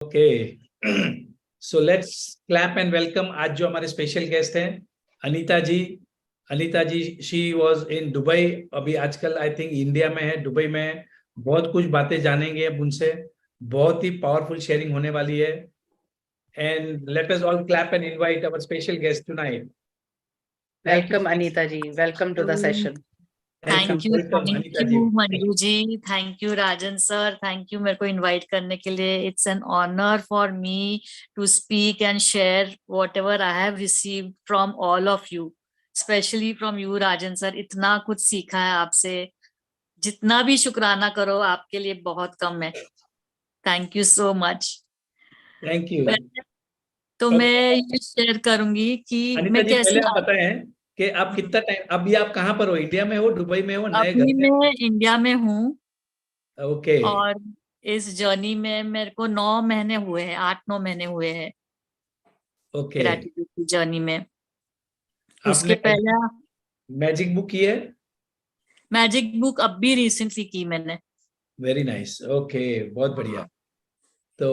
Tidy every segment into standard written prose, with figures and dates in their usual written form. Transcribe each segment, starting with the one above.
Okay, so let's clap and welcome. आज जो हमारे स्पेशल गेस्ट हैं अनीता जी। अनीता जी, शी वाज इन दुबई, अभी आजकल आई थिंक इंडिया में है, दुबई में है। बहुत कुछ बातें जानेंगे अब उनसे, बहुत ही पावरफुल शेयरिंग होने वाली है। And let us all clap and invite our special guest tonight. Welcome, Anita ji. Welcome to the session. Thank you, welcome thank Anita ji. You Manju ji, thank you Rajan sir, thank you मेरे को इनवाइट करने के लिए। It's an honour for me to speak and share whatever I have received from all of you, specially from you Rajan sir. इतना कुछ सीखा है आपसे, जितना भी शुक्राना करो आपके लिए बहुत कम है। Thank you so much. Thank you. तो मैं ये शेयर करूंगी कि अनीता मैं जी, पहले कैसे आप बताएं कि आप कितना टाइम, अभी आप कहाँ पर हो? इंडिया में हो, दुबई में हो, नए घर अभी में? मैं इंडिया में हूँ ओके। और इस जर्नी में मेरे को 9 महीने हुए हैं, 8-9 महीने हुए हैं ओके। ग्रेटिट्यूड की जर्नी में। आपने उसके पहले मैजिक बुक की है? मैजिक बुक अभी रिसेंटली की मैंने। वेरी नाइस, ओके, बहुत बढ़िया। तो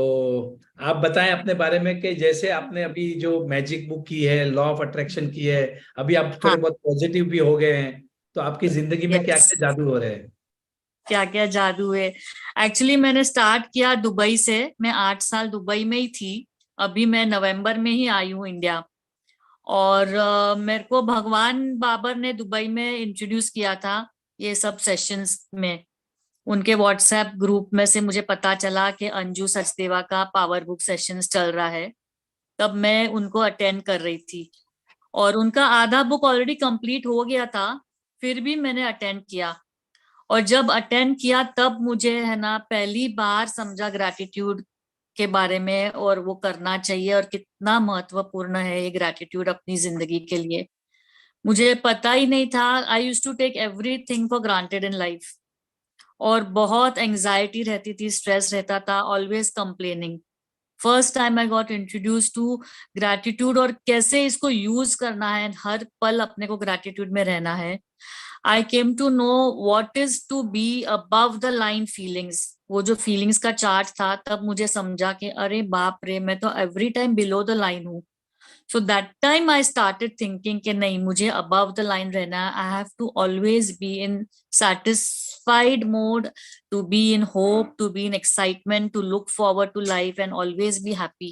आप बताएं अपने बारे में कि जैसे आपने अभी जो मैजिक बुक की है, लॉ ऑफ अट्रैक्शन की है, अभी आप थोड़े हाँ, बहुत पॉजिटिव भी हो गए हैं, तो आपकी जिंदगी में क्या यस, क्या जादू हो रहे हैं? क्या क्या जादू है। एक्चुअली मैंने स्टार्ट किया दुबई से। मैं 8 साल दुबई में ही थी। अभी मैं नवंबर में ही आई हूँ इंडिया। और मेरे को भगवान बाबर ने दुबई में इंट्रोड्यूस किया था ये सब सेशंस में। उनके व्हाट्सएप ग्रुप में से मुझे पता चला कि अंजू सचदेवा का पावर बुक सेशंस चल रहा है। तब मैं उनको अटेंड कर रही थी और उनका आधा बुक ऑलरेडी कंप्लीट हो गया था, फिर भी मैंने अटेंड किया। और जब अटेंड किया तब मुझे है ना पहली बार समझा ग्रैटिट्यूड के बारे में, और वो करना चाहिए और कितना महत्वपूर्ण है ये ग्रैटिट्यूड अपनी जिंदगी के लिए। मुझे पता ही नहीं था। I used to take everything for granted in life, और बहुत एंजाइटी रहती थी, स्ट्रेस रहता था, always complaining. First time I got introduce to gratitude और कैसे इसको यूज करना है, हर पल अपने को ग्रैटिट्यूड में रहना है। I came to know what is to be above the line feelings. वो जो फीलिंग्स का चार्ट था, तब मुझे समझा कि अरे बाप रे, मैं तो every time below the line हूँ। So that time I started thinking कि नहीं, मुझे अबव द लाइन रहना है। I have to always be in satisfied mode, to be in hope, to be in excitement, to look forward to life and always be happy.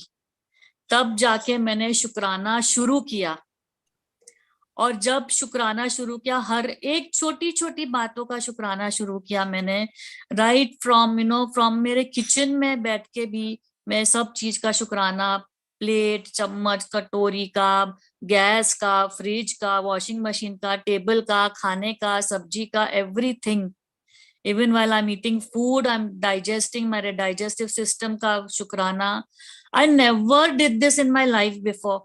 तब जाके मैंने शुक्राना शुरू किया। और जब शुक्राना शुरू किया, हर एक छोटी छोटी बातों का शुक्राना शुरू किया मैंने। राइट फ्रॉम फ्रॉम मेरे किचन में बैठ के भी मैं सब चीज का शुक्राना, प्लेट, चम्मच, कटोरी का, गैस का, फ्रिज का, वॉशिंग मशीन का, टेबल का, खाने का, सब्जी का, everything. Even while I'm eating food, I'm digesting, मेरे digestive system का शुक्राना। I never did this in my life before.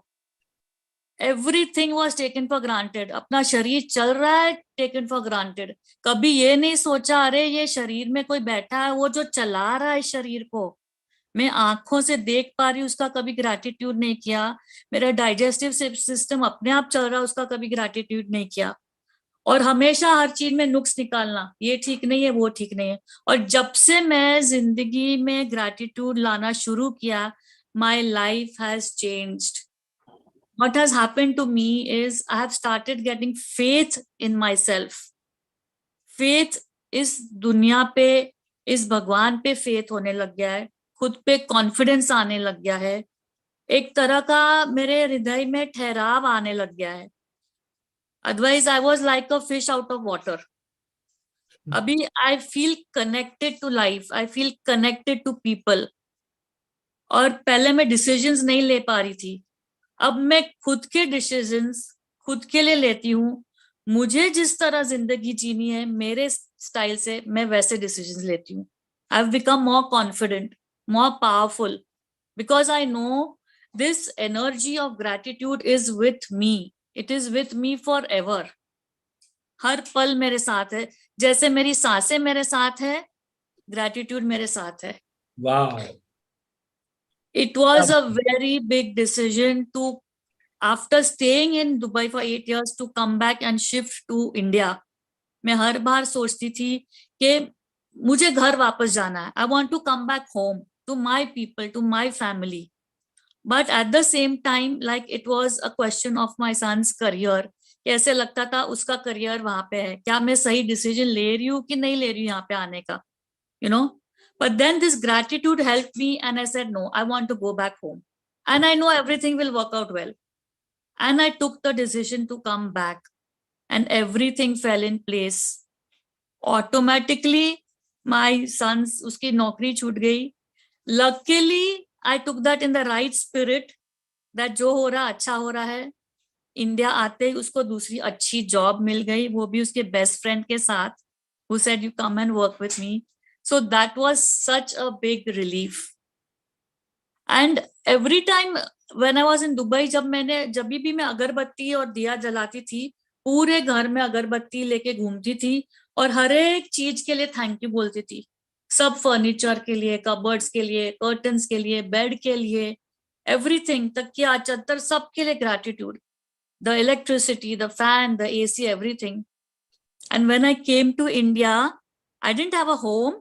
Everything was taken for granted. अपना शरीर चल रहा है, taken for granted. कभी ये नहीं सोचा अरे ये शरीर में कोई बैठा है, वो जो चला रहा है शरीर को, मैं आंखों से देख पा रही हूँ, उसका कभी ग्रैटिट्यूड नहीं किया। मेरा डाइजेस्टिव सिस्टम अपने आप चल रहा है, उसका कभी ग्रैटिट्यूड नहीं किया। और हमेशा हर चीज में नुक्स निकालना, ये ठीक नहीं है, वो ठीक नहीं है। और जब से मैं जिंदगी में ग्रैटिट्यूड लाना शुरू किया, my life has changed. what has happened to me is I have started getting faith in myself. Faith, इस दुनिया पे, इस भगवान पे फेथ होने लग गया है। खुद पे कॉन्फिडेंस आने लग गया है। एक तरह का मेरे हृदय में ठहराव आने लग गया है। Otherwise I was like a fish out of water. अभी I feel connected to life, I feel connected to people. और पहले मैं डिसीजंस नहीं ले पा रही थी, अब मैं खुद के डिसीजंस खुद के लिए लेती हूँ। मुझे जिस तरह जिंदगी जीनी है मेरे स्टाइल से, मैं वैसे डिसीजंस लेती हूँ। I have become more confident, more powerful, because I know this energy of gratitude is with me. It is with me forever. हर पल मेरे साथ है। जैसे मेरी सांसें मेरे साथ है, ग्रैटिट्यूड मेरे साथ है। वाह। It was a very big decision to, after staying in Dubai for 8 years, to come back and shift to India. मैं हर बार सोचती थी कि मुझे घर वापस जाना है। I want to come back home to my people, to my family. But at the same time, like it was a question of my son's career. कैसे लगता था उसका करियर वहां पे है, क्या मैं सही डिसीजन ले रही हूँ कि नहीं ले रही हूँ यहाँ पे आने का, you know. But then this gratitude helped me and I said, no, I want to go back home. And I know everything will work out well. And I took the decision to come back and everything fell in place. Automatically, my son's, uski naukri chhut gayi. Luckily, I took that in the right spirit that जो हो रहा अच्छा हो रहा है. India आते ही उसको दूसरी अच्छी जॉब मिल गई, वो भी उसके बेस्ट फ्रेंड के साथ, who said you come and work with me. So that was such a big relief. And every time when I was in Dubai, जब भी मैं अगरबत्ती और दिया जलाती थी, पूरे घर में अगरबत्ती लेके घूमती थी और हर एक चीज के लिए थैंक यू बोलती थी. सब फर्नीचर के लिए, कबर्ड्स के लिए, कर्टन्स के लिए, बेड के लिए, एवरीथिंग, तकिया, चद्दर, सब के लिए gratitude. The electricity, the fan, the AC, everything. And when I came to India, I didn't have a home,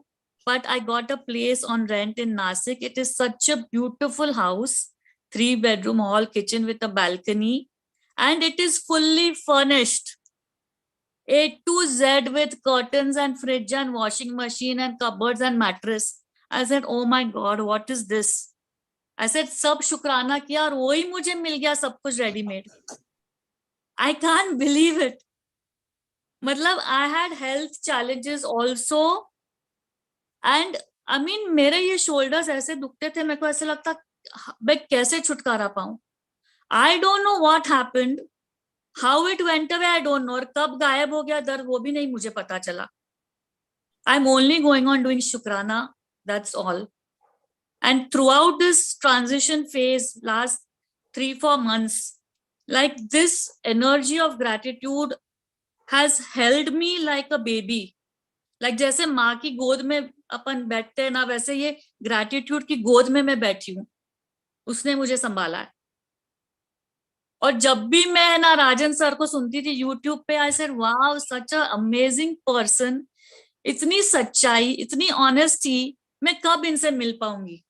but I got a place on rent in Nasik. It is such a beautiful house, 3-bedroom hall kitchen with a balcony, and it is fully furnished. A to Z with curtains and fridge and washing machine and cupboards and mattress. I said, oh my God, what is this? I said, सब शुक्राना किया और वही मुझे मिल गया सब कुछ readymade. I can't believe it. मतलब I had health challenges also. And I mean, मेरे ये shoulders ऐसे दुखते थे, मेरे को ऐसे लगता मैं कैसे छुटकारा पाऊं. I don't know what happened. How it went away, I don't know. और कब गायब हो गया दर्द वो भी नहीं मुझे पता चला. I'm only going on doing शुक्राना. That's all. And throughout this transition phase, last 3-4 months, like this energy of gratitude has held me like a baby. Like जैसे माँ की गोद में अपन बैठते हैं ना, वैसे ये gratitude की गोद में मैं बैठी हूँ. उसने मुझे संभाला है. और जब भी मैं ना राजन सर को सुनती थी YouTube पे, I said, wow, such a amazing person. इतनी सच्चाई, इतनी honesty, मैं कब इनसे मिल पाऊंगी?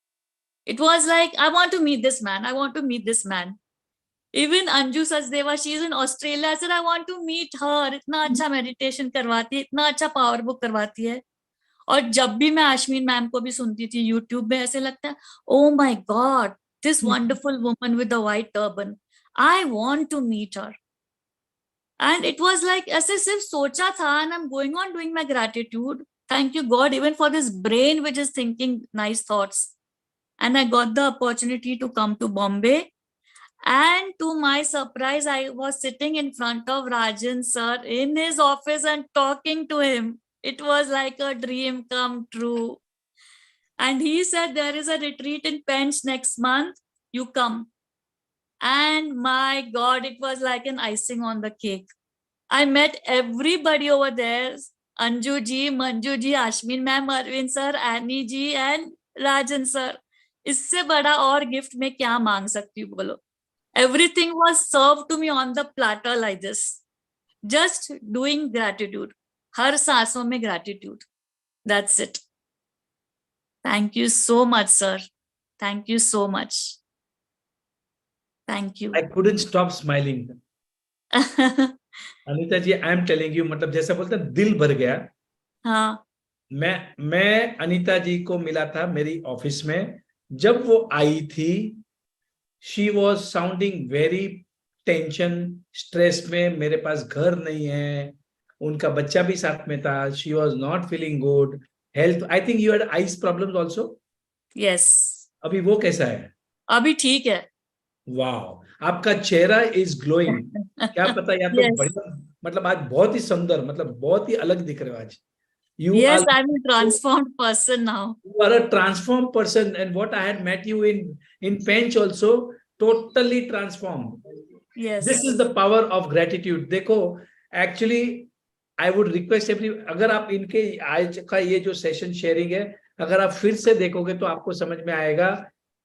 It was like, I want to meet this man. I want to meet this man. Even Anju Sachdeva, she is in Australia. I said, I want to meet her. इतना अच्छा meditation करवाती है, इतना अच्छा power book करवाती है. और जब भी मैं आश्मीन मैम को भी सुनती थी YouTube में, ऐसे लगता है, oh my God, this wonderful woman with the white turban. I want to meet her. And it was like, ऐसे सिर्फ सोचा था, and I'm going on doing my gratitude. Thank you God, even for this brain which is thinking nice thoughts. And I got the opportunity to come to Bombay. And to my surprise, I was sitting in front of Rajan sir in his office and talking to him. It was like a dream come true. And he said, there is a retreat in Pench next month. You come. And my God, it was like an icing on the cake. I met everybody over there. Anju ji, Manju ji, Ashmin ma'am, Arvind sir, Annie ji, and Rajan sir. इससे बड़ा और gift मैं क्या मांग सकती हूँ बोलो. Everything was served to me on the platter like this. Just doing gratitude. हर सांसों में gratitude. That's it. Thank you so much, sir. Thank you so much. Thank you. I couldn't stop smiling. Anita ji, I am telling you, मतलब जैसा बोलते हैं दिल भर गया. हाँ. मैं अनीता जी को मिला था मेरी ऑफिस में. जब वो आई थी, she was sounding very tension, stress में. मेरे पास घर नहीं है, उनका बच्चा भी साथ में था. She was not feeling good. Health, I think you had eyes problems also. Yes. अभी वो कैसा है? अभी ठीक है. वाओ, आपका चेहरा is glowing. क्या पता, या तो Yes. बढ़िया, मतलब आज बहुत ही सुंदर, मतलब बहुत ही अलग दिख रहे हो आज. Yes, I'm a transformed person now. You are a transformed person, and what I had met you in Pench also, totally transformed. Yes. This is the power of gratitude. देखो, actually, I would request अगर आप इनके आज का ये जो session sharing है, अगर आप फिर से देखोगे तो आपको समझ में आएगा.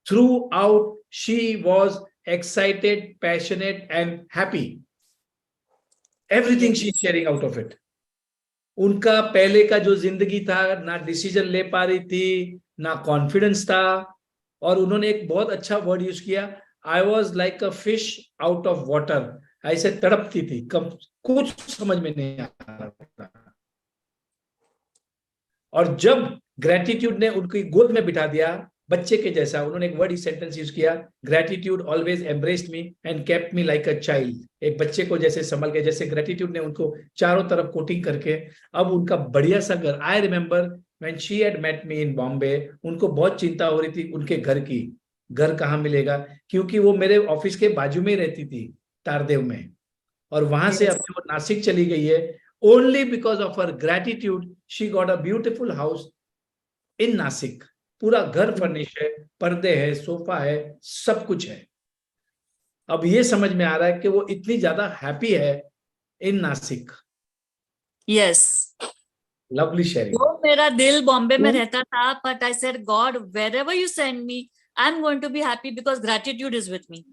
Throughout, she was excited, passionate, and happy. Everything she's sharing out of it. उनका पहले का जो जिंदगी था, ना डिसीजन ले पा रही थी, ना कॉन्फिडेंस था, और उन्होंने एक बहुत अच्छा वर्ड यूज किया, आई was like a fish out of water, ऐसे तड़पती थी, कम कुछ समझ में नहीं आ रहा था। और जब ग्रेटिट्यूड ने उनकी गोद में बिठा दिया बच्चे के जैसा, उन्होंने एक वर्ड ही सेंटेंस यूज किया, gratitude always embraced me and kept me like a child. एक बच्चे को जैसे संभल के, जैसे ग्रेटिट्यूड ने उनको चारों तरफ कोटिंग करके अब उनका बढ़िया सा घर। I remember when she had met me in Bombay, उनको बहुत चिंता हो रही थी उनके घर की, घर कहाँ मिलेगा, क्योंकि वो मेरे ऑफिस के बाजू में ही रहती थी, तारदेव में, और वहां से Yes. अब वो नासिक चली गई है। Only because of her gratitude she got a beautiful house in Nashik. पूरा घर फर्निश है, पर्दे है, सोफा है, सब कुछ है। अब ये समझ में आ रहा है कि वो इतनी ज्यादा हैप्पी है इन नासिक। Yes. Lovely sharing. वो मेरा दिल बॉम्बे में Yeah. रहता था, but I said, God, wherever you send me, I'm going to be happy because gratitude is with me.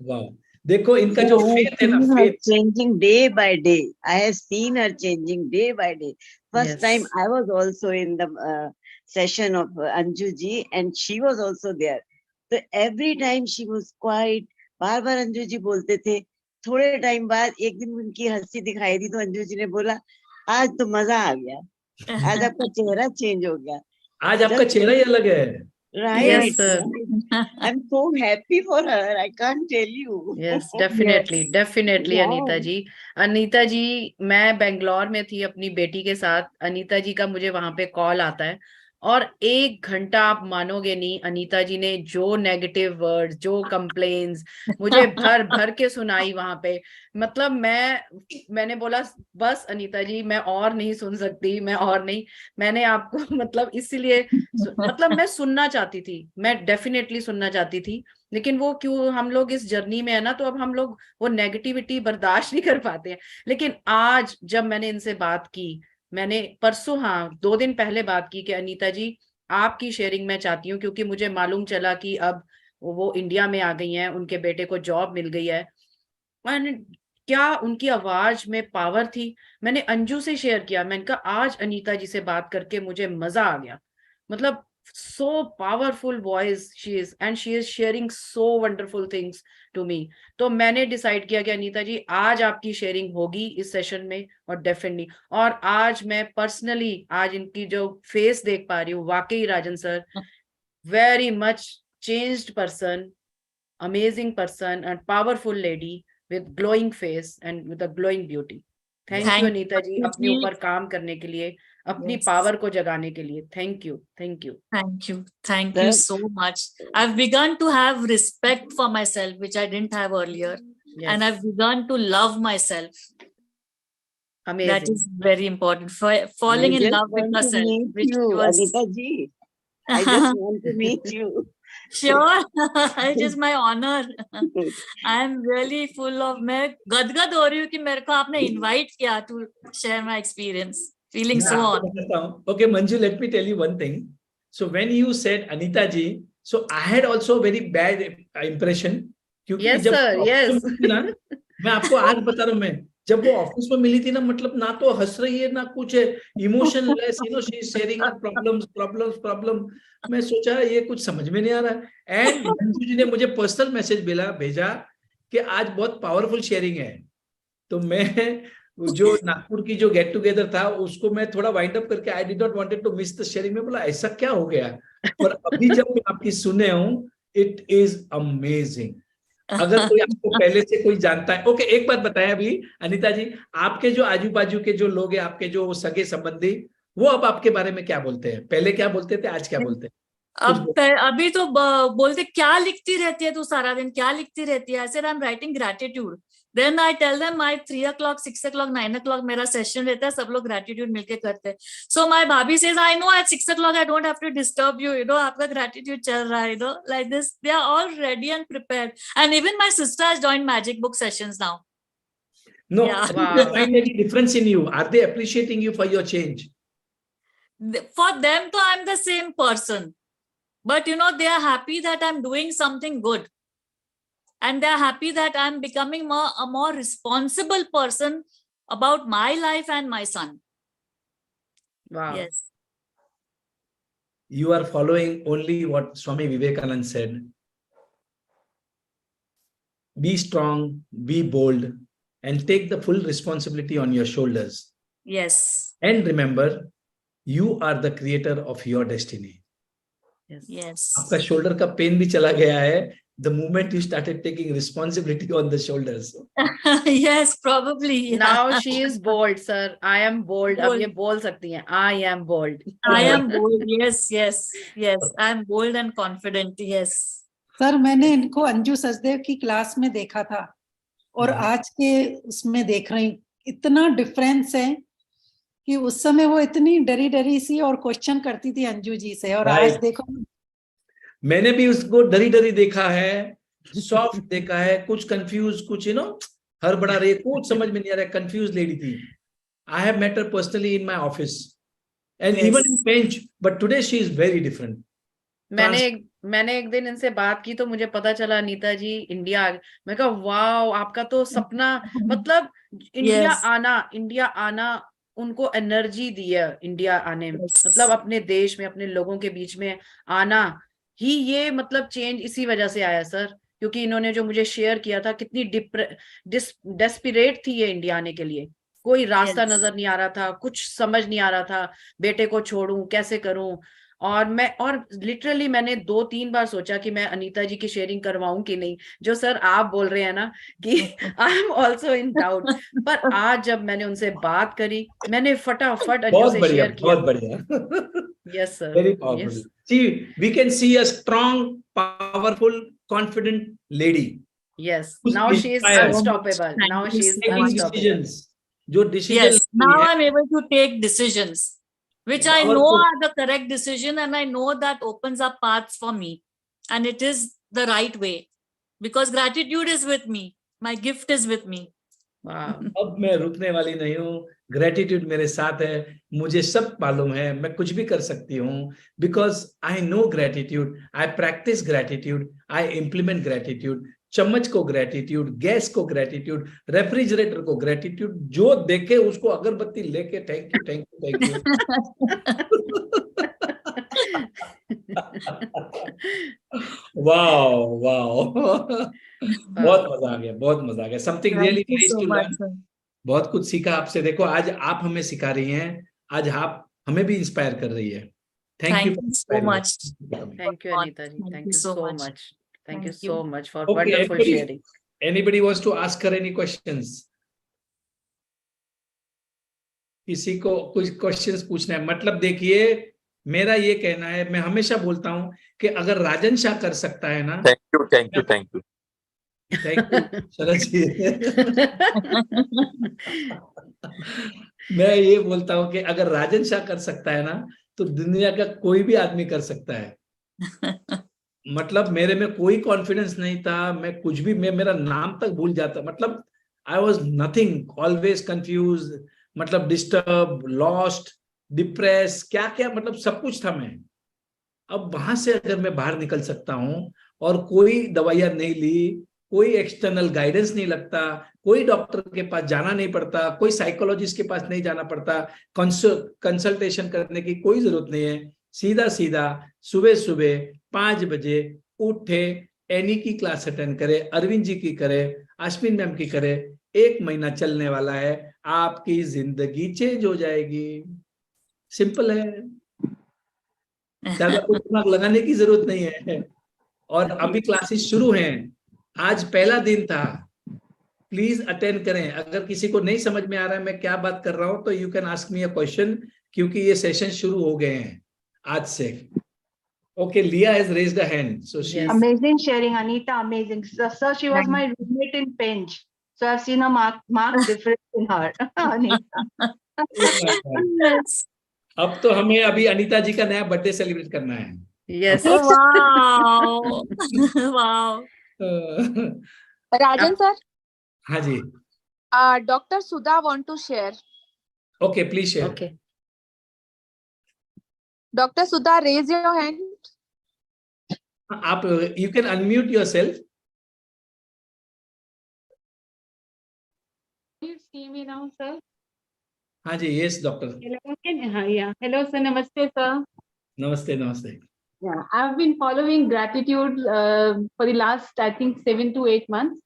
वाह, देखो इनका जो I have फेथ है ना, seen her faith. changing day by day. I have seen her changing day by day. First Yes. time I was also in the session of Anju ji, and she was also there. So every time she was quiet. बार बार अंजू जी बोलते थे। थोड़े time बाद एक दिन उनकी हंसी दिखाई दी तो अंजू जी ने बोला, आज तो मजा आ गया, आज आपका चेहरा चेंज हो गया। आज आपका चेहरा ही अलग है। Right, Yes, sir. right. I'm so happy for her. I can't tell you. Yes, definitely, definitely, Wow. Anita जी। अनीता जी, मैं बेंगलोर में थी अपनी बेटी के साथ। अनीता जी का मुझे वहां पे कॉल आता है, और 1 घंटा आप मानोगे नहीं, अनीता जी ने जो नेगेटिव वर्ड्स, जो कंप्लेन्स मुझे भर भर के सुनाई वहां पे। मतलब मैंने बोला, बस अनीता जी, मैं और नहीं सुन सकती, मैं और नहीं। मैंने आपको मतलब इसीलिए मतलब मैं सुनना चाहती थी, मैं डेफिनेटली सुनना चाहती थी, लेकिन वो क्यों, हम लोग इस जर्नी में है ना, तो अब हम लोग वो नेगेटिविटी बर्दाश्त नहीं कर पाते हैं। लेकिन आज जब मैंने इनसे बात की, मैंने परसों, हाँ 2 दिन पहले बात की कि अनीता जी, आपकी शेयरिंग मैं चाहती हूँ, क्योंकि मुझे मालूम चला कि अब वो इंडिया में आ गई हैं, उनके बेटे को जॉब मिल गई है। मैंने, क्या उनकी आवाज में पावर थी। मैंने अंजू से शेयर किया, मैंने कहा आज अनीता जी से बात करके मुझे मजा आ गया। मतलब so powerful voice she is, and she is sharing so wonderful things to me. तो मैंने डिसाइड किया कि अनीता जी, आज आपकी शेयरिंग होगी इस सेशन में, और डेफिनेटली। और आज मैं पर्सनली आज इनकी जो फेस देख पा रही हूँ, वाकई Rajan sir, very much changed person, amazing person and powerful lady with glowing face and with a glowing beauty. Thank you Thank Anita ji, you, अपने जी। ऊपर काम करने के लिए, अपनी Yes. पावर को जगाने के लिए। Thank you, thank you. Thank you. Thank you Sir. so much. I've begun to have respect for myself, which I didn't have earlier. And I've begun to love myself. That Amazing. is very important. Falling I in just love with want to yourself, meet which you, was Anita ji. I just want to meet you. sure. It is my honor. I am really full of, मैं गदगद हो रही हूँ कि मेरे को आपने invite किया to share my experience. Feeling मैं so आपको honored. बताता हूँ। Okay, Manju, let me tell you one thing. So when you said Anita ji, so I had also very bad impression, क्योंकि Yes जब sir, वो yes. Office में मिली थी ना, मैं आपको आज बता रहा हूँ, मैं जब वो ऑफिस में मिली थी ना, मतलब ना तो हंस रही है ना कुछ है, emotionless, she is sharing her problem. मैं सोचा ये कुछ समझ में नहीं आ रहा है। एंड मंजू जी ने मुझे पर्सनल मैसेज भेजा कि आज बहुत पावरफुल शेयरिंग है। तो मैं जो नागपुर की जो गेट टुगेदर था उसको मैं थोड़ा वाइंड अप करके, I did not wanted to miss the sharing, में बोला ऐसा क्या हो गया, पर अभी जब मैं आपकी सुने हूँ, इट इज अमेजिंग। अगर कोई आपको पहले से कोई जानता है, ओके, एक बात बताएं अभी अनीता जी, आपके जो आजू बाजू के जो लोग हैं, आपके जो सगे संबंधी, वो अब आपके बारे में क्या बोलते हैं? पहले क्या बोलते थे, आज क्या बोलते हैं? अभी तो बोलते क्या लिखती रहती है तू सारा दिन, क्या लिखती रहती है। I said I'm writing gratitude. Then I tell them my 3 o'clock, 6 o'clock, 9 o'clock मेरा सेशन रहता है, सब लोग gratitude मिलके करते हैं। So my भाभी says I know at 6 o'clock I don't have to disturb you, आपका gratitude चल रहा है, like this. They are all ready and prepared. And even my sister has joined Magic Book sessions now. No, Yeah. do they find any difference in you? Are they appreciating you for your change? For them, तो I'm the same person. But they are happy that I'm doing something good. And they're happy that I'm becoming a more responsible person about my life and my son. Wow. Yes. you are following only what Swami Vivekananda said. Be strong, be bold, and take the full responsibility on your shoulders. Yes. And remember, you are the creator of your destiny. Yes. आपका shoulder का pain भी चला गया है the moment you started taking responsibility on the shoulders. Yes, probably. Yeah. Now she is bold, sir. I am bold. अब Bold. ये बोल सकती हैं. I am bold. I am bold. Yes, yes, yes. I am bold and confident. Yes. Sir मैंने इनको अंजू सचदेव की class में देखा था और आज के उसमें देख रही हूँ, इतना डिफरेंस है कि उस समय वो इतनी डरी डरी सी और क्वेश्चन करती थी अंजू जी से, और आज Right. देखो मैंने भी उसको डरी डरी देखा है, सॉफ्ट देखा है, कुछ कंफ्यूज, कुछ हर बड़ा रे, कुछ समझ में नहीं आ रहा, कंफ्यूज लेडी थी. I have met her personally in my office and Yes. even in bench, but today she is very different. मैंने एक दिन इनसे बात की तो मुझे पता चला अनीता जी इंडिया आ गए. मैं कहा वाओ, आपका तो सपना, मतलब इंडिया आना उनको एनर्जी दी है इंडिया आने में. Yes. मतलब अपने देश में अपने लोगों के बीच में आना ही ये मतलब चेंज इसी वजह से आया सर, क्योंकि इन्होंने जो मुझे शेयर किया था कितनी डेस्परेट थी ये इंडिया आने के लिए. कोई रास्ता Yes. नजर नहीं आ रहा था, कुछ समझ नहीं आ रहा था, बेटे को छोड़ूं कैसे करूं. और लिटरली मैंने 2-3 बार सोचा कि मैं अनीता जी की शेयरिंग करवाऊं कि नहीं, जो सर आप बोल रहे हैं ना कि I am also in doubt. पर आज जब मैंने उनसे बात करी, मैंने फटाफट अंजू बहुत से बढ़िया, शेयर किया. बहुत बढ़िया. Yes sir, Very powerful. See, we can see a strong, powerful, confident lady. yes. Who's Now she is inspired. unstoppable. Thank Now you she is so Taking much. unstoppable. decisions. जो decision Yes. लेती Now है, I'm able to take decisions, which I know Powerful. are the correct decision, and I know that opens up paths for me, and it is the right way, because gratitude is with me. My gift is with me. Wow. अब मैं रुकने वाली नहीं हूँ. Gratitude मेरे साथ है, मुझे सब मालूम है, मैं कुछ भी कर सकती हूँ. Because I know gratitude, I practice gratitude, I implement gratitude. चम्मच को ग्रेटिट्यूड, गैस को ग्रेटिट्यूड, रेफ्रिजरेटर को ग्रेटिट्यूड, जो देखे उसको अगरबत्ती लेके thank you thank you thank you. Wow wow. बहुत मजा आ गया, बहुत मजा आ गया. Something Thank really you nice so to much, learn. sir. बहुत कुछ सीखा आपसे. देखो आज आप हमें सिखा रही हैं, आज आप हमें भी इंस्पायर कर रही है. Thank you Thank you so much. Thank you, Anita ji. Thank you so much. Thank you Thank you. so much for Okay, wonderful everybody- sharing. Anybody wants to ask her any questions? किसी को कुछ questions पूछना है? मतलब देखिए, मेरा ये कहना है, मैं हमेशा बोलता हूं कि अगर राजन शाह कर सकता है ना, थैंक यू थैंक यू शरद जी. मैं ये बोलता हूं कि अगर राजन शाह कर सकता है ना, तो दुनिया का कोई भी आदमी कर सकता है. मतलब मेरे में कोई कॉन्फिडेंस नहीं था, मैं कुछ भी, मैं मेरा नाम तक भूल जाता. मतलब I was nothing, always confuse, मतलब डिस्टर्ब, लॉस्ट, डिप्रेस, क्या क्या, मतलब सब कुछ था मैं. अब वहां से अगर मैं बाहर निकल सकता हूं और कोई दवाइयां नहीं ली, कोई एक्सटर्नल गाइडेंस नहीं लगता, कोई डॉक्टर के पास जाना नहीं पड़ता, कोई साइकोलॉजिस्ट के पास नहीं जाना पड़ता, कंसल्टेशन करने की कोई जरूरत नहीं है. सीधा सीधा सुबह सुबह 5 बजे उठे, एनी की क्लास अटेंड करे, अरविंद जी की करे, अश्विन मैम की करे. 1 महीना चलने वाला है, आपकी जिंदगी चेंज हो जाएगी. सिंपल है, ज्यादा कुछ दिमाग लगाने की जरूरत नहीं है. और अभी क्लासेस शुरू हैं, आज पहला दिन था. प्लीज अटेंड करें. अगर किसी को नहीं समझ में आ रहा है मैं क्या बात कर रहा हूं, तो you can ask me a question, क्योंकि ये सेशन शुरू हो गए हैं आज से. Okay, Leah has raised a hand. So she Yes. Amazing sharing, Anita. Amazing. Sir, she was my roommate in Penge. So I've seen a marked difference in her. Anita. Yes. अब तो हमें अभी अनीता जी का नया बर्थडे सेलिब्रेट करना है. Yes. Oh, wow. Wow. Rajan sir, हाँ जी. Dr. Sudha want to share. Okay, please share. Okay. Dr. Sudha, raise your hand. आप you can unmute yourself. You see me now, sir? हाँ जी, yes, doctor. Hello, yeah. Hello, sir. Namaste, sir. नमस्ते नमस्ते। Yeah, I've been following gratitude for the last, I think, 7 to 8 months,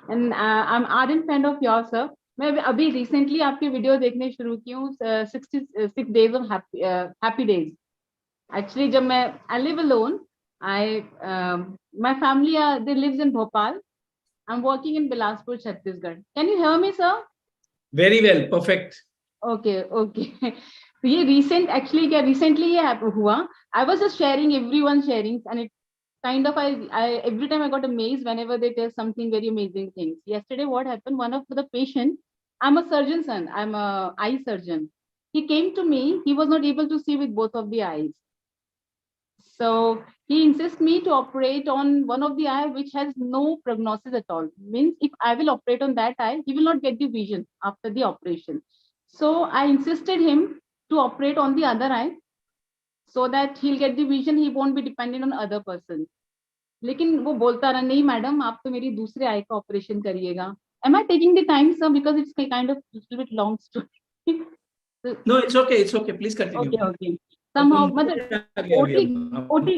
and I'm ardent fan of yours, sir. मैं अभी recently आपके video देखने शुरू की हूँ 66 days of happy days. Actually, जब मैं I live alone, my family they lives in Bhopal. I'm working in Bilaspur, Chhattisgarh. Can you hear me, sir? Very well, perfect. Okay, okay. तो ये recently ये हुआ. I was just sharing everyone's sharings, and it kind of I every time I got amazed whenever they tell something very amazing things. Yesterday, what happened? One of the patient, I'm a surgeon's son. I'm a eye surgeon. He came to me. He was not able to see with both of the eyes. So he insists me to operate on one of the eye which has no prognosis at all. Means if I will operate on that eye, he will not get the vision after the operation. So I insisted him to operate on the other eye so that he'll get the vision. He won't be dependent on other person. लेकिन वो बोलता रहा नहीं madam आप तो मेरी दूसरे आई का ऑपरेशन करिएगा. Am I taking the time, sir? Because it's kind of a little bit long story. No, it's okay. Please continue. Okay. Somehow, मतलब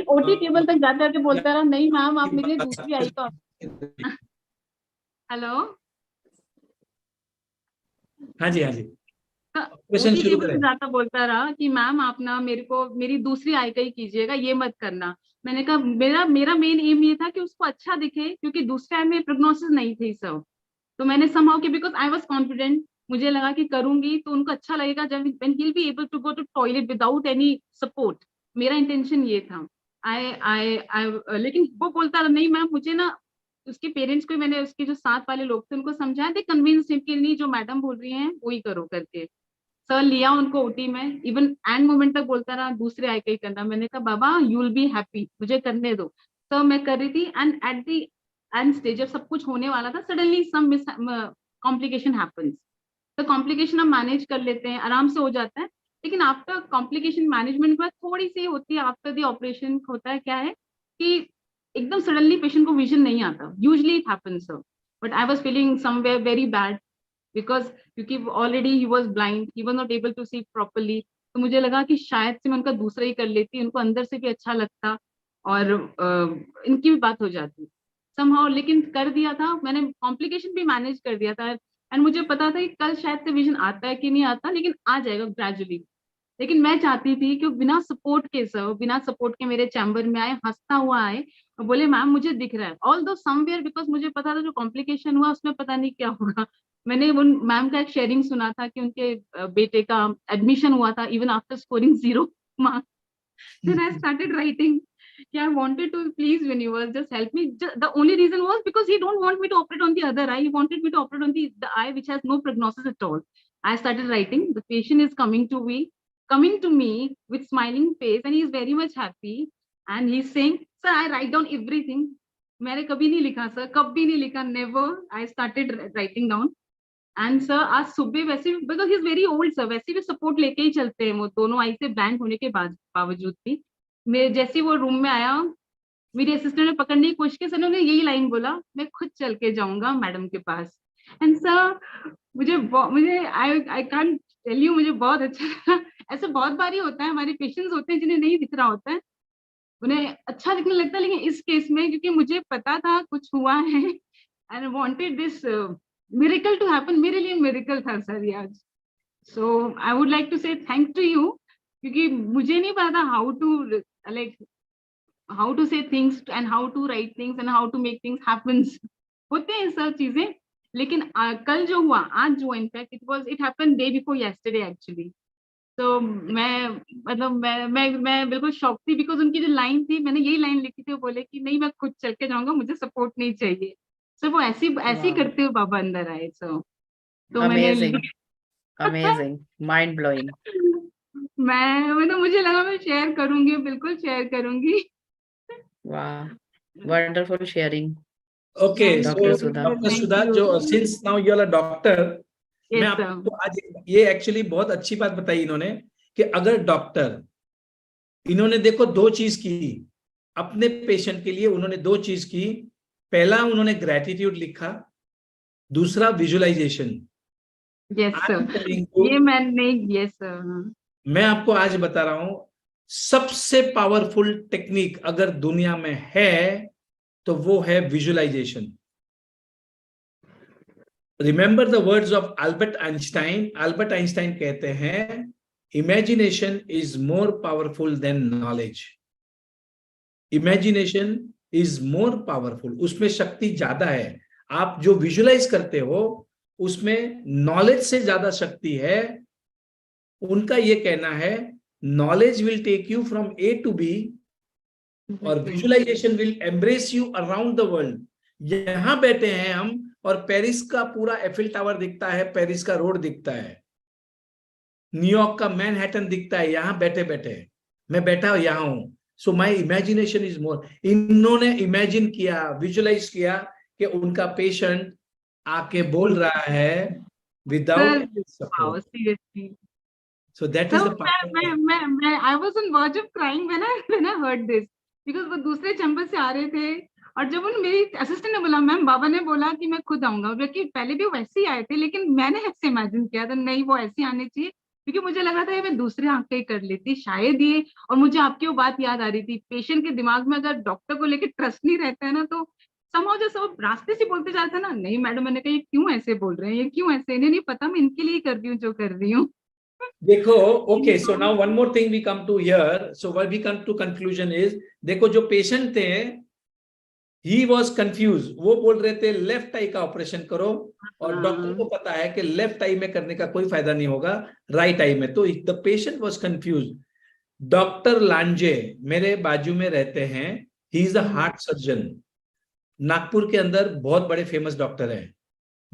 OT टेबल तक जाते जाते बोलता रहा नहीं मैम आप मेरी दूसरी आई का. हेलो. हाँ जी OT टेबल तक जाता बोलता रहा कि मैम आप ना मेरे को मेरी दूसरी आई का ही कीजिएगा, ये मत करना. मैंने कहा मेरा मेन एम ये था कि उसको अच्छा दिखे क्योंकि दूसरे आई में प्रोग्नोसिस नहीं थी सर. तो मैंने somehow कि because I was confident, मुझे लगा कि करूंगी तो उनको अच्छा लगेगा जब when he'll be able to go to toilet without any support. मेरा इंटेंशन ये था. लेकिन वो बोलता रहा नहीं मैम मुझे ना उसके पेरेंट्स को मैंने उसके जो साथ वाले लोग थे उनको समझाया थे कन्विंस कि नहीं जो मैडम बोल रही हैं वही करो करके. सर लिया उनको ओटी में. इवन एंड मोमेंट तक बोलता रहा दूसरे आई का ही करना. मैंने कहा बाबा यू विल बी हैप्पी, मुझे करने दो. सर मैं कर रही थी and at the end stage जब सब कुछ होने वाला था सडनली सम कॉम्प्लिकेशन हैपेंस. तो कॉम्प्लिकेशन हम मैनेज कर लेते हैं, आराम से हो जाता है. लेकिन आफ्टर कॉम्प्लिकेशन मैनेजमेंट में थोड़ी सी होती है आफ्टर द ऑपरेशन होता है क्या है कि एकदम सडनली पेशेंट को विजन नहीं आता. Usually it happens sir, but I was feeling somewhere very bad because क्योंकि already he was blind, he was not able to see properly. तो मुझे लगा कि शायद से मैं उनका दूसरा ही कर लेती, उनको अंदर से भी अच्छा लगता और इनकी भी बात हो जाती समहाउ. लेकिन कर दिया था मैंने, कॉम्प्लिकेशन भी मैनेज कर दिया था. एंड मुझे पता था कि कल शायद से विजन आता है कि नहीं आता, लेकिन आ जाएगा ग्रेजुअली. लेकिन मैं चाहती थी कि बिना सपोर्ट के सर, बिना सपोर्ट के मेरे चैम्बर में आए, हंसता हुआ आए और बोले मैम मुझे दिख रहा है. ऑल दो समवेयर बिकॉज मुझे पता था जो कॉम्प्लिकेशन हुआ उसमें पता नहीं क्या होगा. मैंने उन मैम का एक शेयरिंग सुना था कि उनके बेटे का एडमिशन हुआ था even after scoring 0 marks. Then I started writing. Yeah, I wanted to please universe just help me. The only reason was because he don't want me to operate on the other eye. He wanted me to operate on the eye which has no prognosis at all. I started writing. The patient is coming to me with smiling face and he is very much happy. And he's saying, sir, I write down everything. मैंने कभी नहीं लिखा sir, कभी नहीं लिखा, never. I started writing down. And sir आज सुबह वैसे भी because he is very old sir, वैसे भी सपोर्ट लेके ही चलते हैं वो दोनों आई से ब्लैंक होने के बावजूद भी. मैं जैसे वो रूम में आया मेरी असिस्टेंट ने पकड़ने की कोशिश की, सर ने यही लाइन बोला मैं खुद चल के जाऊंगा मैडम के पास. एंड सर मुझे आई कांट टेल यू मुझे बहुत अच्छा लगा. ऐसे बहुत बार ही होता है, हमारे पेशेंट्स होते हैं जिन्हें नहीं दिख रहा होता है, उन्हें अच्छा दिखने लगता है. लेकिन इस केस में क्योंकि मुझे पता था कुछ हुआ है and wanted this miracle to happen, मेरे लिए miracle था सर ये आज. So I would like to say thank to you क्योंकि मुझे नहीं पता how to say things and how to write things and how to make things happen. होते हैं सब चीजें. लेकिन कल जो हुआ, आज जो in fact it happened day before yesterday actually. तो मैं बिल्कुल शॉक थी बिकॉज उनकी जो लाइन थी, मैंने यही लाइन लिखी थी, वो बोले कि नहीं मैं खुद चल के जाऊंगा, मुझे सपोर्ट नहीं चाहिए. सर वो ऐसी करते हुए बाबा अंदर आए. तो अमेजिंग माइंड ब्लोइंग. मैं मुझे लगा मैं शेयर करूंगी, बिल्कुल शेयर करूंगी. वाह, wonderful sharing. Okay, Dr. so Sudha. Dr. Sudha, जो since now you are a doctor, मैं आपको आज ये एक्चुअली बहुत अच्छी बात बताई इन्होंने कि अगर डॉक्टर, इन्होंने देखो 2 चीज की अपने पेशेंट के लिए. उन्होंने 2 चीज की. पहला उन्होंने ग्रेटिट्यूड लिखा, दूसरा विजुअलाइजेशन. यस सर, ये मैंने यस सर. मैं आपको आज बता रहा हूं सबसे पावरफुल टेक्निक अगर दुनिया में है तो वो है visualisation. Remember the words of Albert Einstein. Albert Einstein कहते हैं imagination is more powerful than knowledge. Imagination is more powerful, उसमें शक्ति ज्यादा है। आप जो विजुअलाइज करते हो उसमें नॉलेज से ज्यादा शक्ति है। उनका ये कहना है knowledge will take you from A to B और visualisation will embrace you around the world. यहां बैठे हैं हम और पेरिस का पूरा एफिल टावर दिखता है, पेरिस का रोड दिखता है, न्यूयॉर्क का मैनहट्टन दिखता है, यहां बैठे बैठे मैं बैठा यहां हूं। सो माई इमेजिनेशन इज मोर। इन्होंने इमेजिन किया, विजुअलाइज किया कि उनका पेशेंट आके बोल रहा है without support. Seriously. So that So is the power. I was on verge of crying when I heard this, because वो दूसरे चैम्बर से आ रहे थे और जब उन मेरी असिस्टेंट ने बोला, मैम बाबा ने बोला कि मैं खुद आऊंगा, क्योंकि पहले भी वैसे ही आए थे, लेकिन मैंने ऐसे इमेजिन किया था नहीं वो ऐसे आने चाहिए, क्योंकि मुझे लगा था मैं दूसरे आंख पे ही कर लेती शायद ये। और मुझे आपकी वो बात याद आ रही थी, पेशेंट के दिमाग में अगर डॉक्टर को लेकर ट्रस्ट नहीं रहता है ना, तो समझो जो सब रास्ते से बोलते जाते हैं ना, नहीं मैडम, मैंने कहा ये क्यों ऐसे बोल रहे हैं, ये क्यों ऐसे, इन्हें नहीं पता मैं इनके लिए कर रही हूँ जो कर रही हूँ। देखो, okay, so now one more thing we come to here. So what we come to conclusion is, देखो जो पेशेंट थे, he was confused. वो बोल रहे थे लेफ्ट आई का ऑपरेशन करो, और डॉक्टर को पता है कि लेफ्ट आई में करने का कोई फायदा नहीं होगा, राइट आई में। तो the patient was confused. Doctor Lanje मेरे बाजू में रहते हैं, he is a heart surgeon. Nagpur के अंदर बहुत बड़े फेमस डॉक्टर हैं।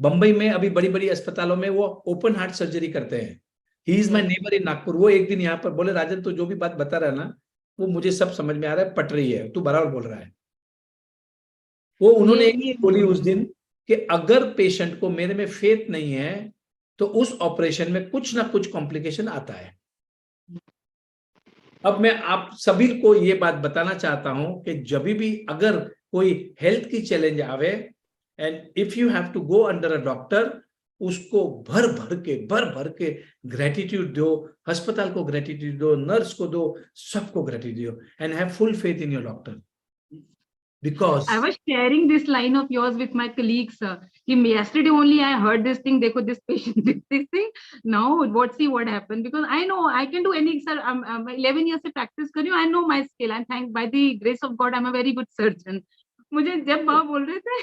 बंबई में अभी बड़ी बड़ी अस्पतालों में वो ओपन हार्ट सर्जरी करते हैं। He is my neighbour in Nagpur. वो एक दिन यहाँ पर बोले, राजन तो जो भी बात बता रहा है ना वो मुझे सब समझ में आ रहा है, पट रही है, तू बराबर बोल रहा है। वो उन्होंने एक बोली उस दिन कि अगर पेशेंट को मेरे में फेथ नहीं है तो उस ऑपरेशन में कुछ ना कुछ कॉम्प्लिकेशन आता है। अब मैं आप सभी को ये बात बताना चाहता हूं कि जब भी अगर कोई हेल्थ की चैलेंज आवे and if you have to go under a doctor, उसको भर भर के ग्रेटिट्यूड दो, अस्पताल को ग्रेटिट्यूड दो, नर्स को दो, सबको ग्रेटिट्यूड दो, and have full faith in your doctor. Because I was sharing this line of yours with my colleagues. Yesterday only I heard this thing. देखो this patient did this thing. Now what happened? Because I know I can do any. Sir, I'm 11 years से practice कर रही हूँ. I know my skill. And thank by the grace of God, I'm a very good surgeon. मुझे जब बाबा बोल रहे थे,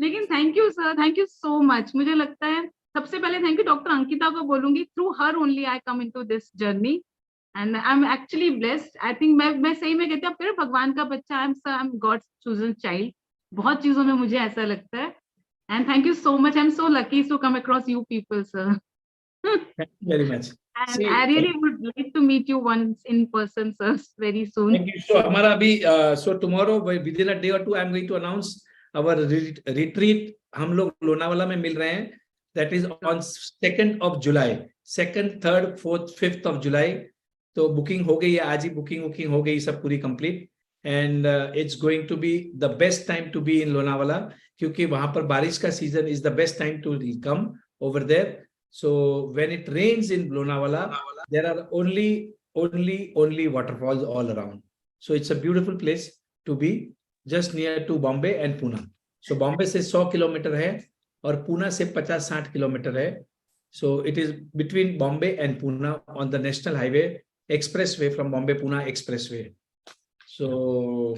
लेकिन thank you sir, thank you so much. मुझे लगता है सबसे पहले थैंक यू डॉक्टर अंकिता को बोलूंगी, through her only I come into this journey and I am actually blessed. I think मैं सही में कहती हूँ फिर भगवान का बच्चा, I am God's chosen child. बहुत चीजों में मुझे ऐसा लगता है। And thank you so much, I am so lucky to come across you people sir. thank you very much. And I really would like to meet you once in person, sir, very soon. Thank you. So हमारा अभी so tomorrow within a day or two I am going to announce our retreat. हम लोग लोनावाला में मिल रहे हैं, that is on 2nd of July, 2nd, 3rd, 4th, 5th of July. तो booking हो गई है, आज ही बुकिंग हो गई सब पूरी complete, and it's going to be the best time to be in Lonavala, क्योंकि वहां पर बारिश का season is the best time to come over there. So when it rains in Lonavala there are only waterfalls all around. So it's a beautiful place to be, just near to Bombay and Pune. So Bombay से 100 kilometre है और पुणे से 50-60 kilometre है. So it is between Bombay and Pune on the national highway, expressway from Bombay Pune expressway. So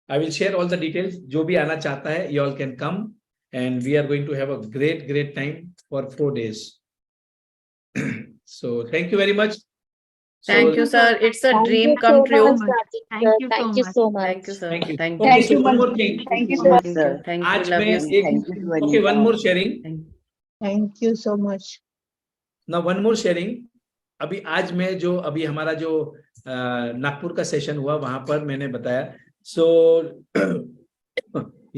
I will share all the details. जो भी आना चाहता है, you all can come, and we are going to have a great time for 4 days. So thank you very much. Thank you, sir. It's a dream come true. Thank you so much. Thank you, sir. Thank you. Thank Okay, you. so one more thing. Thank you, so much, sir. sir. Thank you. आज Love मैं you. Thank you to okay, one Anita. more sharing. Thank you so much. Now one more sharing. अभी आज मैं जो अभी हमारा जो नागपुर का सेशन हुआ वहां पर मैंने बताया. So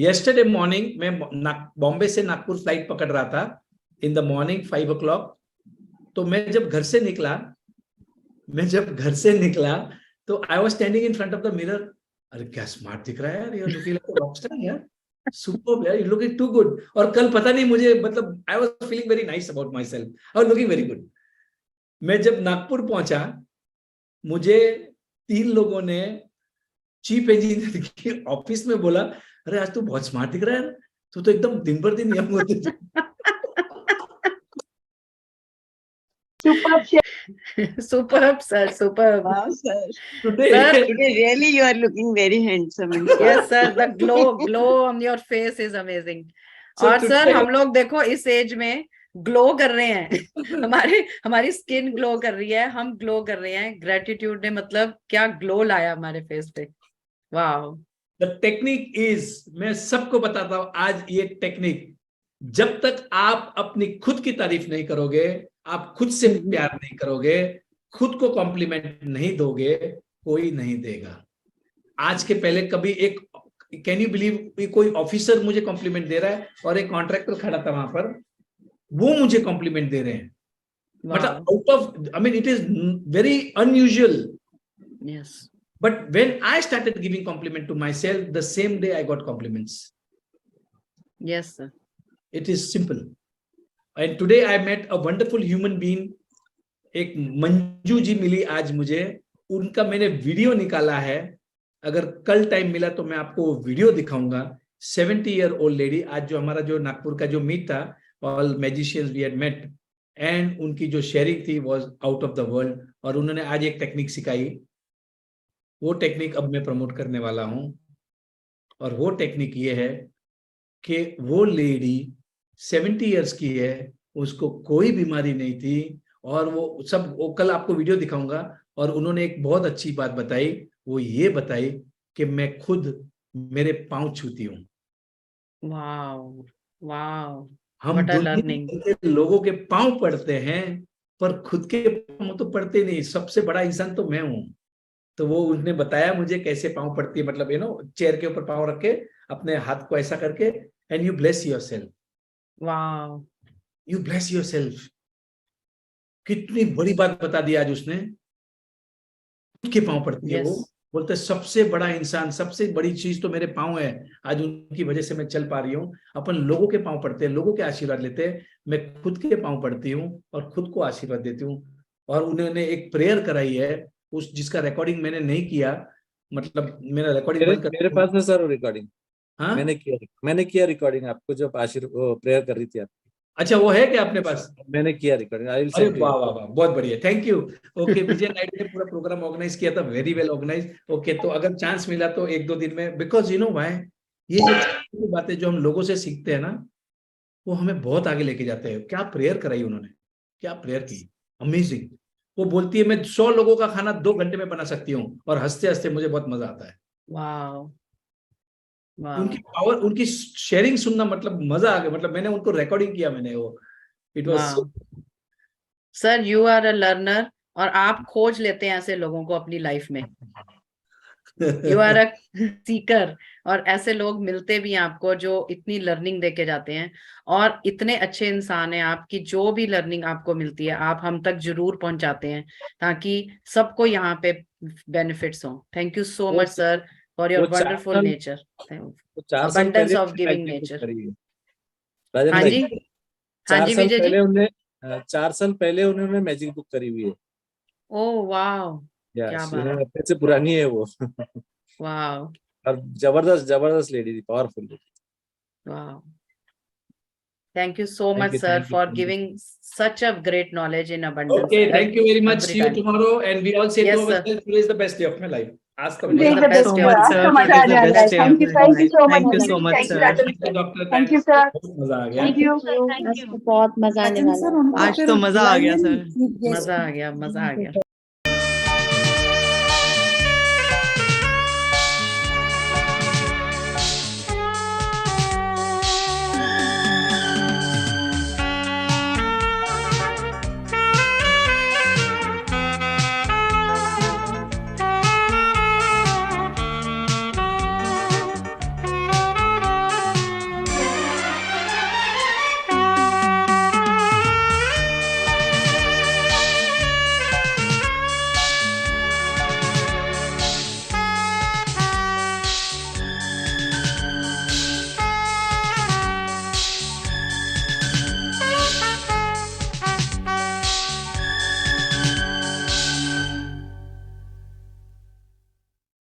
yesterday morning मैं बॉम्बे से नागपुर फ्लाइट पकड़ रहा था in the morning 5 o'clock. तो मैं जब घर से निकला तो I was standing in front of the mirror. अरे क्या स्मार्ट दिख रहा है यार, लुकिंग लाइक अ रॉकस्टार यार, सुपर्ब यार, यू लुकिंग टू गुड. और कल पता नहीं मुझे, मतलब आई was feeling very nice about my self, I was looking very good. मैं जब नागपुर पहुंचा मुझे 3 लोगों ने चीफ इंजीनियर की ऑफिस में बोला, अरे आज तू बहुत स्मार्ट दिख रहा है, तू तो एकदम दिन भर दिन यंग होते जा। Superb, Superb, sir. Superb. Wow, sir. Today, Sir, Today really you are looking very handsome. In yes, sir. The glow on your face is amazing. So और सर today- हम लोग देखो इस एज में ग्लो कर रहे हैं, हमारी स्किन ग्लो कर रही है, हम ग्लो कर रहे हैं। ग्रेटिट्यूड ने मतलब क्या ग्लो लाया हमारे फेस पे। वाह। द टेक्निक इज, मैं सबको बताता हूं आज ये टेक्निक, जब तक आप अपनी खुद की तारीफ नहीं करोगे, आप खुद से प्यार नहीं करोगे, खुद को कॉम्प्लीमेंट नहीं दोगे, कोई नहीं देगा। आज के पहले कभी एक, कैन यू बिलीव, कोई ऑफिसर मुझे कॉम्प्लीमेंट दे रहा है और एक कॉन्ट्रैक्टर खड़ा था वहां पर, वो मुझे कॉम्प्लीमेंट दे रहे हैं। मतलब out of, I mean it is very unusual. Yes. But when I started giving compliment to myself, the same day I got compliments. Yes, sir. It is simple. And today I met a wonderful human being. एक मंजू जी मिली आज मुझे, उनका मैंने video निकाला है। अगर कल time मिला तो मैं आपको वीडियो दिखाऊंगा। 70-year-old लेडी, आज जो हमारा जो नागपुर का जो मीट था, all magicians we had met, and उनकी जो शेयरिंग थी was out of the world. और उन्होंने आज एक टेक्निक सिखाई, वो टेक्निक अब मैं प्रमोट करने वाला हूं। और वो टेक्निक ये है कि वो लेडी 70 इयर्स की है, उसको कोई बीमारी नहीं थी, और वो सब, वो कल आपको वीडियो दिखाऊंगा। और उन्होंने एक बहुत अच्छी बात बताई, वो ये बताई कि मैं खुद मेरे पांव छूती हूँ। वाओ, वाओ, हम What a दुनिया learning. के लोगों के पांव पड़ते हैं, पर खुद के पांव तो पड़ते नहीं। सबसे बड़ा इंसान तो मैं हूं। तो वो उन्होंने बताया मुझे कैसे पांव पड़ती है, मतलब चेयर के ऊपर पांव रख के, अपने हाथ को ऐसा करके, and you bless yourself. Wow, you bless yourself. कितनी बड़ी बात बता दी आज उसने। खुद के पांव पड़ती है। Yes. वो बोलते सबसे बड़ा इंसान, सबसे बड़ी चीज तो मेरे पांव है, आज उनकी वजह से मैं चल पा रही हूँ। अपन लोगों के पांव पड़ते हैं, लोगों के आशीर्वाद लेते हैं, मैं खुद के पांव पड़ती हूँ और खुद को आशीर्वाद देती हूँ। और उन्होंने एक प्रेयर कराई है, उस जिसका रिकॉर्डिंग मैंने नहीं किया, मतलब मेरा रिकॉर्डिंग मेरे पास है सर रिकॉर्डिंग। हाँ, मैंने किया रिकॉर्डिंग आपको, जब आशीर्वाद प्रेयर कर रही थी आप। अच्छा वो है क्या अपने पास? मैंने किया रिकॉर्डिंग। अरे वाह वाह वाह, बहुत बढ़िया, थैंक यू। ओके, विजय नायडू ने पूरा प्रोग्राम ऑर्गेनाइज किया था, वेरी वेल ऑर्गेनाइज। ओके, तो अगर चांस मिला तो 1-2 दिन में, बिकॉज यू नो व्हाई, ये जो छोटी बातें जो हम लोगों से सीखते हैं ना, वो हमें बहुत आगे लेके जाते हैं। क्या प्रेयर कराई उन्होंने, क्या प्रेयर की, अमेजिंग। वो बोलती है मैं 100 लोगों का खाना 2 घंटे में बना सकती हूँ, और हंसते हंसते मुझे बहुत मजा आता है। Wow, wow. उनकी पावर, उनकी शेयरिंग सुनना, मतलब मजा आ गया। मतलब मैंने उनको रिकॉर्डिंग किया, मैंने वो, it was. Sir you are a learner, और आप खोज लेते हैं ऐसे लोगों को अपनी लाइफ में। यू आर अ सीकर, और ऐसे लोग मिलते भी हैं आपको जो इतनी लर्निंग देके जाते हैं, और इतने अच्छे इंसान हैं आपकी, जो भी लर्निंग आपको मिलती है आप हम तक जरूर पहुंचाते हैं, ताकि सबको यहाँ पे बेनिफिट्स हो। Thank you so much sir for your wonderful nature, abundance of giving nature। हाँ जी, हाँ जी विजय जी। 4 साल पहले उन्होंने मैजिक बुक करी हुई है। ओह वाओ, क्या बात है। अपने से पुरानी है वो। वाओ, और जबरदस्त लेडी थी, powerful. wow. Thank you so Thank much, you, sir, thank you, for thank you. giving such a great knowledge in abundance. Okay, thank you very much. Every See you time. tomorrow, and we all say Yes, to sir. ourselves, today is the best day of my life. आज तक Today is the best day of आज my तो life. मजा आ जाएगा। Thank you so much। Thank you so much, sir. Doctor, Thank you, sir. मजा आ गया। Thank you। बहुत मजा आने वाला है। सर उनको आज फिर तो मजा आ गया, बुलाइए सर। नहीं, chief guest मजा आ गया, मजा आ गया।